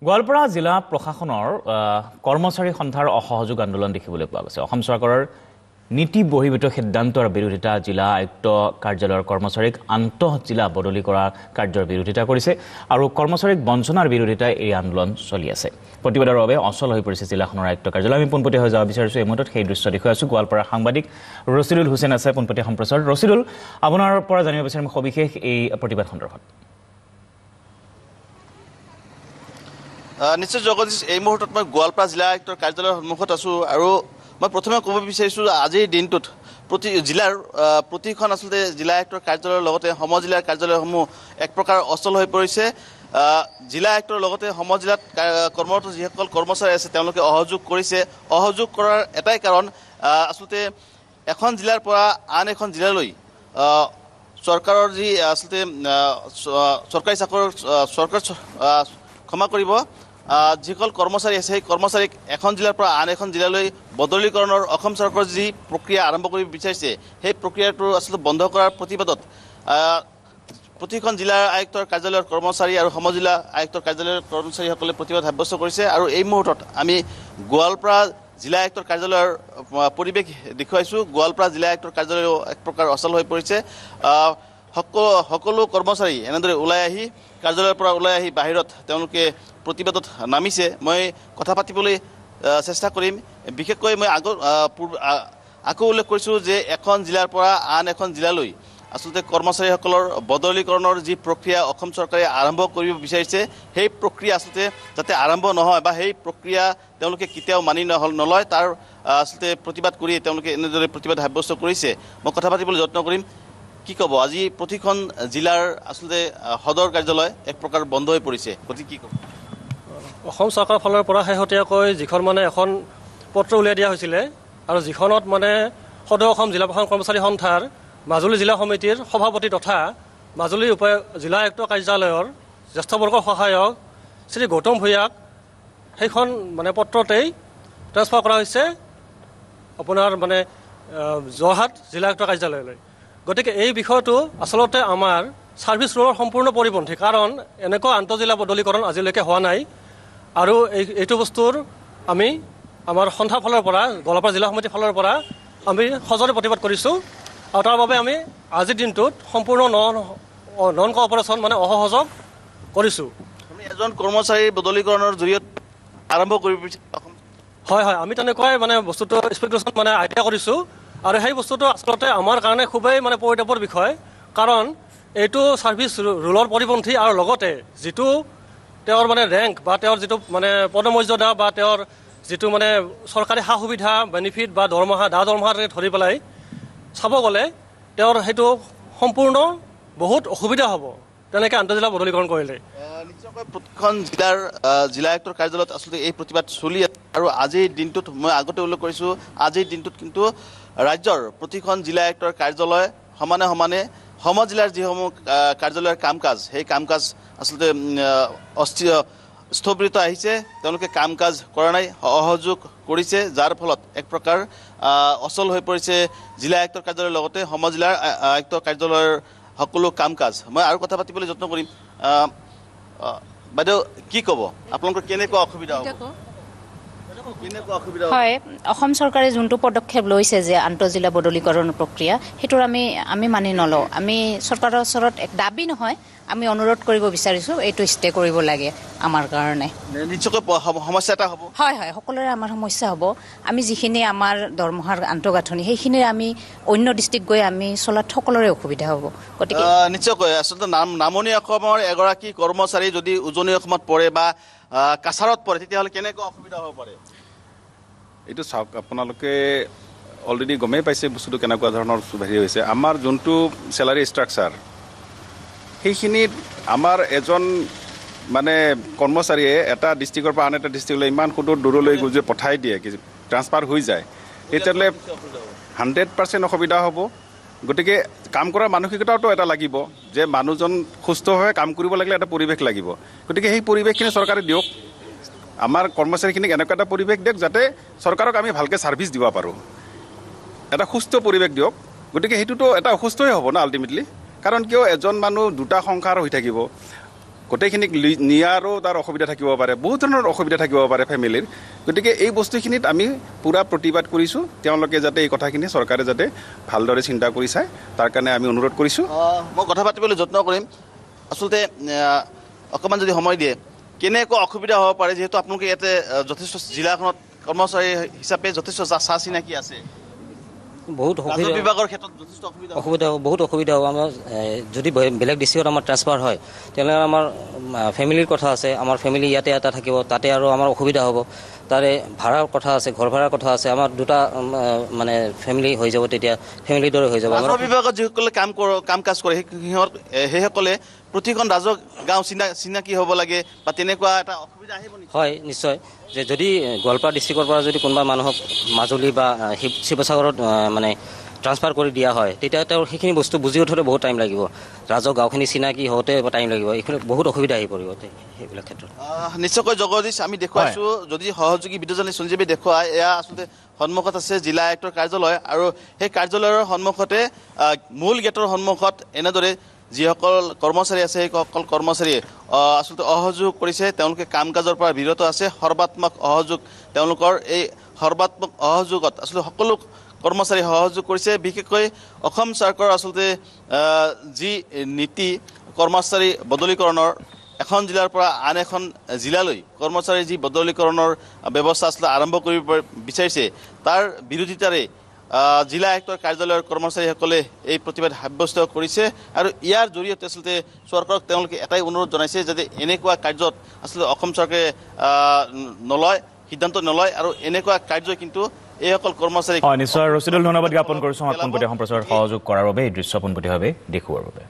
গোৱালপাৰা জিলা প্ৰশাসনৰ কৰ্মচাৰী সন্থাৰ অসহযোগ আন্দোলন দেখিবলৈ পোৱা গৈছে। অসম চৰকাৰৰ নীতি বহিৰ্ভূত সিদ্ধান্তৰ বিৰোধিতা জিলা আয়ুক্ত কাৰ্যালয়ৰ কৰ্মচাৰীক আন্তঃ জিলা বদলি কৰা কাৰ্যৰ বিৰোধিতা কৰিছে আৰু কৰ্মচাৰীক বঞ্চনাৰ বিৰোধিতাই এই আন্দোলন চলি আছে। প্ৰতিবাদৰ বাবে অচল হৈ পৰিছে জিলাখনৰ আয়ুক্ত কাৰ্যালয়। আমি পোনপটীয়া হৈ যাব বিচাৰিছোঁ এই মুহূৰ্তত সেই দৃশ্য দেখুৱাই আছোঁ। গোৱালপাৰাৰ সাংবাদিক ৰছিদুল হুছেইন আছে পোনপটীয়া সম্প্ৰচাৰ। ৰছিদুল, আপোনাৰ পৰা জানিব বিচাৰিম সবিশেষ এই প্ৰতিবাদ সন্দৰ্ভত। নিশ্চয় জগদীশ, এই মুহূৰ্তত মই গোৱালপাৰা জিলা আয়ুক্তৰ কাৰ্যালয়ৰ সন্মুখত আছোঁ আৰু মই প্ৰথমে ক'ব বিচাৰিছোঁ আজিৰ দিনটোত জিলাৰ প্ৰতিখন আচলতে জিলা আয়ুক্তৰ কাৰ্যালয়ৰ লগতে সমজিলাৰ কাৰ্যালয়সমূহ এক প্ৰকাৰ অচল হৈ পৰিছে। জিলা আয়ুক্তৰ লগতে সমজিলাত কৰ্মৰত যিসকল কৰ্মচাৰী আছে তেওঁলোকে অসহযোগ কৰিছে। অসহযোগ কৰাৰ এটাই কাৰণ, আচলতে এখন জিলাৰ পৰা আন এখন জিলালৈ চৰকাৰৰ যি আচলতে চৰকাৰী চৰকাৰ ক্ষমা কৰিব, যিসকল কৰ্মচাৰী আছে সেই কৰ্মচাৰীক এখন জিলাৰ পৰা আন এখন জিলালৈ বদলীকৰণৰ অসম চৰকাৰৰ যি প্ৰক্ৰিয়া আৰম্ভ কৰিব বিচাৰিছে সেই প্ৰক্ৰিয়াটো আচলতে বন্ধ কৰাৰ প্ৰতিবাদত প্ৰতিখন জিলা আয়ুক্তৰ কাৰ্যালয়ৰ কৰ্মচাৰী আৰু সমজিলা আয়ুক্তৰ কাৰ্যালয়ৰ কৰ্মচাৰীসকলে প্ৰতিবাদ সাব্যস্ত কৰিছে। আৰু এই মুহূৰ্তত আমি গোৱালপাৰা জিলা আয়ুক্তৰ কাৰ্যালয়ৰ পৰিৱেশ দেখুৱাইছোঁ। গোৱালপাৰা জিলা আয়ুক্তৰ কাৰ্যালয় এক প্ৰকাৰ অচল হৈ পৰিছে। সকলো কৰ্মচাৰী এনেদৰে ওলাই আহি কাৰ্যালয়ৰ পৰা ওলাই আহি বাহিৰত তেওঁলোকে প্ৰতিবাদত নামিছে। মই কথা পাতিবলৈ চেষ্টা কৰিম। বিশেষকৈ মই আকৌ উল্লেখ কৰিছোঁ যে এখন জিলাৰ পৰা আন এখন জিলালৈ আচলতে কৰ্মচাৰীসকলৰ বদলীকৰণৰ যি প্ৰক্ৰিয়া অসম চৰকাৰে আৰম্ভ কৰিব বিচাৰিছে সেই প্ৰক্ৰিয়া আচলতে যাতে আৰম্ভ নহয় বা সেই প্ৰক্ৰিয়া তেওঁলোকে কেতিয়াও মানি নলয় তাৰ আচলতে প্ৰতিবাদ কৰি তেওঁলোকে এনেদৰে প্ৰতিবাদ সাব্যস্ত কৰিছে। মই কথা পাতিবলৈ যত্ন কৰিম। কি ক'ব, আজি প্ৰতিখন জিলাৰ আচলতে সদৰ কাৰ্যালয় এক প্ৰকাৰ বন্ধ হৈ পৰিছে, গতিকে কি ক'ব? অসম চৰকাৰৰ ফালৰ পৰা শেহতীয়াকৈ যিখন এখন পত্ৰ উলিয়াই দিয়া হৈছিলে আৰু যিখনত সদৌ অসম জিলা প্ৰশাসন কৰ্মচাৰী সন্থাৰ মাজুলী জিলা সমিতিৰ সভাপতি তথা মাজুলী জিলা আয়ুক্ত কাৰ্যালয়ৰ জ্যেষ্ঠবৰ্গৰ সহায়ক শ্ৰী গৌতম ভূঞাক সেইখন পত্ৰতেই ট্ৰেন্সফাৰ কৰা হৈছে আপোনাৰ যোৰহাট জিলা আয়ুক্ত কাৰ্যালয়লৈ। গতিকে এই বিষয়টো আচলতে আমাৰ ছাৰ্ভিচ ৰোলৰ সম্পূৰ্ণ পৰিপন্থী, কাৰণ এনেকুৱা আন্তঃজিলা বদলীকৰণ আজিলৈকে হোৱা নাই। আৰু এইটো বস্তুৰ আমি আমাৰ সন্থাৰ ফালৰ পৰা গোৱালপাৰা জিলা সমিতিৰ ফালৰ পৰা আমি সজোৰে প্ৰতিবাদ কৰিছোঁ আৰু তাৰ বাবে আমি আজিৰ দিনটোত সম্পূৰ্ণ নন কঅপাৰেশ্যন অসহযোগ কৰিছোঁ। এজন কৰ্মচাৰীৰ বদলীকৰণৰ জৰিয়তে আৰম্ভ কৰিব হয়, আমি তেনেকুৱাই বস্তুটো স্পেকুলেশ্যন আইডিয়া কৰিছোঁ আৰু সেই বস্তুটো আচলতে আমাৰ কাৰণে খুবেই পৰিতাপৰ বিষয়, কাৰণ এইটো ছাৰ্ভিচ ৰোলৰ পৰিপন্থী আৰু লগতে যিটো তেওঁৰ ৰেংক বা তেওঁৰ যিটো পদমৰ্যাদা বা তেওঁৰ যিটো চৰকাৰী সা সুবিধা বেনিফিট বা দৰমহা ধৰি পেলাই চাব গ'লে তেওঁৰ সেইটো সম্পূৰ্ণ বহুত অসুবিধা হ'ব তেনেকৈ আন্তঃজিলা বদলীকৰণ কৰিলে। নিশ্চয়কৈ প্ৰতিখন জিলা আয়ুক্তৰ কাৰ্যালয়ত আচলতে এই প্ৰতিবাদ চলি আছে আৰু আজিৰ দিনটোত মই আগতে উল্লেখ কৰিছোঁ আজিৰ দিনটোত কিন্তু ৰাজ্যৰ প্ৰতিখন জিলা আয়ুক্তৰ কাৰ্যালয় সমানে সমজিলাৰ যিসমূহ কাৰ্যালয়ৰ কাম কাজ সেই কাম কাজ আচলতে স্থবিৰতা আহিছে। তেওঁলোকে কাম কাজ কৰা নাই, অসহযোগ কৰিছে, যাৰ ফলত এক প্ৰকাৰ অচল হৈ পৰিছে জিলা আয়ুক্তৰ কাৰ্যালয়ৰ লগতে সমজিলাৰ আয়ুক্ত কাৰ্যালয়ৰ সকলো কাম কাজ। মই আৰু কথা পাতিবলৈ যত্ন কৰিম। বাইদেউ কি ক'ব, আপোনালোকৰ কেনেকুৱা অসুবিধা হ'ব? হয়, অসম চৰকাৰে যোনটো পদক্ষেপ লৈছে যে আন্তঃজিলা বদলীকৰণ প্ৰক্ৰিয়া সেইটোৰ আমি মানি নলওঁ। আমি চৰকাৰৰ ওচৰত এক দাবী নহয়, আমি অনুৰোধ কৰিব বিচাৰিছোঁ এইটো ষ্টে কৰিব লাগে আমাৰ কাৰণে। নিশ্চয়কৈ সমস্যা এটা হ'ব। হয়, সকলোৰে আমাৰ সমস্যা হ'ব। আমি যিখিনি আমাৰ দৰমহাৰ আন্তঃগাঁথনি সেইখিনিৰ আমি অন্য ডিষ্ট্ৰিক্ট গৈ আমি চলাত সকলোৰে অসুবিধা হ'ব। গতিকে নিশ্চয়কৈ আচলতে নামনি অসমৰ এগৰাকী কৰ্মচাৰী যদি উজনি অসমত পৰে বা কাছাৰত পৰে তেতিয়াহ'লে কেনেকুৱা অসুবিধা হ'ব পাৰে? এইটো চাওক, আপোনালোকে অলৰেডি গমেই পাইছে বস্তুটো কেনেকুৱা ধৰণৰ হৈছে। আমাৰ যোনটো চেলাৰী ষ্ট্ৰাকচাৰ সেইখিনিত আমাৰ এজন কৰ্মচাৰীয়ে এটা ডিষ্ট্ৰিক্টৰ পৰা আন এটা ডিষ্ট্ৰিক্টলৈ ইমান সুদূৰ দূৰলৈ গৈ পঠাই দিয়ে, ট্ৰান্সফাৰ হৈ যায়, তেতিয়াহ'লে 100% অসুবিধা হ'ব। গতিকে কাম কৰাৰ মানসিকতাওতো এটা লাগিব যে মানুহজন সুস্থ হৈ কাম কৰিব লাগিলে এটা পৰিৱেশ লাগিব। গতিকে সেই পৰিৱেশখিনি চৰকাৰে দিয়ক, আমাৰ কৰ্মচাৰীখিনিক এনেকুৱা এটা পৰিৱেশ দিয়ক যাতে চৰকাৰক আমি ভালকৈ ছাৰ্ভিচ দিব পাৰোঁ, এটা সুস্থ পৰিৱেশ দিয়ক। গতিকে সেইটোতো এটা অসুস্থই হ'ব না আল্টিমেটলি, কাৰণ কিয় এজন মানুহ দুটা সংসাৰ হৈ থাকিব, গোটেইখিনিক নিয়াৰো তাৰ অসুবিধা থাকিব পাৰে, বহুত ধৰণৰ অসুবিধা থাকিব পাৰে ফেমিলিৰ। গতিকে এই বস্তুখিনিত আমি পূৰা প্ৰতিবাদ কৰিছোঁ, তেওঁলোকে যাতে এই কথাখিনি চৰকাৰে যাতে ভালদৰে চিন্তা কৰি চায়, তাৰ কাৰণে আমি অনুৰোধ কৰিছোঁ। মই কথা পাতিবলৈ যত্ন কৰিম। আচলতে অকণমান যদি সময় দিয়ে, কেনেকুৱা অসুবিধা হ'ব পাৰে, যিহেতু আপোনালোকে ইয়াতে যথেষ্ট জিলাখনত কৰ্মচাৰী হিচাপে যথেষ্ট চা চিনাকি আছে, বহুত বিভাগৰ ক্ষেত্ৰত যথেষ্ট বহুত অসুবিধা হ'ব। আমাৰ যদি বেলেগ ডিষ্ট্ৰিক্টত আমাৰ ট্ৰান্সফাৰ হয়, তেনেহ'লে আমাৰ ফেমিলিৰ কথা আছে, আমাৰ ফেমিলি ইয়াতে এটা থাকিব, তাতে আৰু আমাৰ অসুবিধা হ'ব। তাৰে ভাড়াৰ কথা আছে, ঘৰ ভাড়াৰ কথা আছে, আমাৰ দুটা মানে ফেমিলি হৈ যাব, তেতিয়া ফেমিলিৰ দৰে হৈ যাব। ৰাজহ বিভাগত যিসকলে কাম কাজ কৰে সেইসকলে প্ৰতিখন ৰাজহ গাঁও চিনাকি হ'ব লাগে বা তেনেকুৱা এটা অসুবিধা আহিব নেকি? হয়, নিশ্চয়। যে যদি গোৱালপাৰা ডিষ্ট্ৰিক্টৰ পৰা যদি কোনোবা মানুহক মাজুলী বা শিৱসাগৰত মানে ট্ৰান্সফাৰ কৰি দিয়া হয়, তেতিয়া তেওঁৰ সেইখিনি বস্তু বুজি উঠোঁতে বহুত টাইম লাগিব, ৰাজহ গাঁওখিনি চিনাকি হওঁতে টাইম লাগিব, এইখিনি বহুত অসুবিধা আহি পৰিব সেইবিলাক ক্ষেত্ৰত। নিশ্চয়কৈ জগদীশ, আমি দেখুৱাইছোঁ, যদি সহযোগী বিদ্যুৎজনী সঞ্জীৱে দেখুৱাই, এয়া আচলতে সন্মুখত আছে জিলা আয়ুক্তৰ কাৰ্যালয়, আৰু সেই কাৰ্যালয়ৰ সন্মুখতে মূল গেটৰ সন্মুখত এনেদৰে যিসকল কৰ্মচাৰী আছে সেইসকল কৰ্মচাৰীয়ে আচলতে অসহযোগ কৰিছে, তেওঁলোকে কাম কাজৰ পৰা বিৰত আছে। সৰ্বাত্মক অসহযোগ, তেওঁলোকৰ এই সৰ্বাত্মক অসহযোগত আচলতে সকলো কৰ্মচাৰী সহযোগ কৰিছে। বিশেষকৈ অসম চৰকাৰৰ আচলতে যি নীতি কৰ্মচাৰী বদলীকৰণৰ, এখন জিলাৰ পৰা আন এখন জিলালৈ কৰ্মচাৰীৰ যি বদলীকৰণৰ ব্যৱস্থা আচলতে আৰম্ভ কৰিব বিচাৰিছে, তাৰ বিৰোধিতাৰে জিলা আয়ুক্তৰ কাৰ্যালয়ৰ কৰ্মচাৰীসকলে এই প্ৰতিবাদ সাব্যস্ত কৰিছে। আৰু ইয়াৰ জৰিয়তে আচলতে চৰকাৰক তেওঁলোকে এটাই অনুৰোধ জনাইছে, যাতে এনেকুৱা কাৰ্যত আচলতে অসম চৰকাৰে সিদ্ধান্ত নলয়, আৰু এনেকুৱা কাৰ্য কিন্তু এইসকল কৰ্মচাৰী নিশ্চয়। ৰচিদুল, ধন্যবাদ জ্ঞাপন কৰিছোঁ পোনপটীয়া সম্প্ৰচাৰত সহযোগ কৰাৰ বাবে, এই দৃশ্য পোনপটীয়াভাৱে দেখুওৱাৰ বাবে।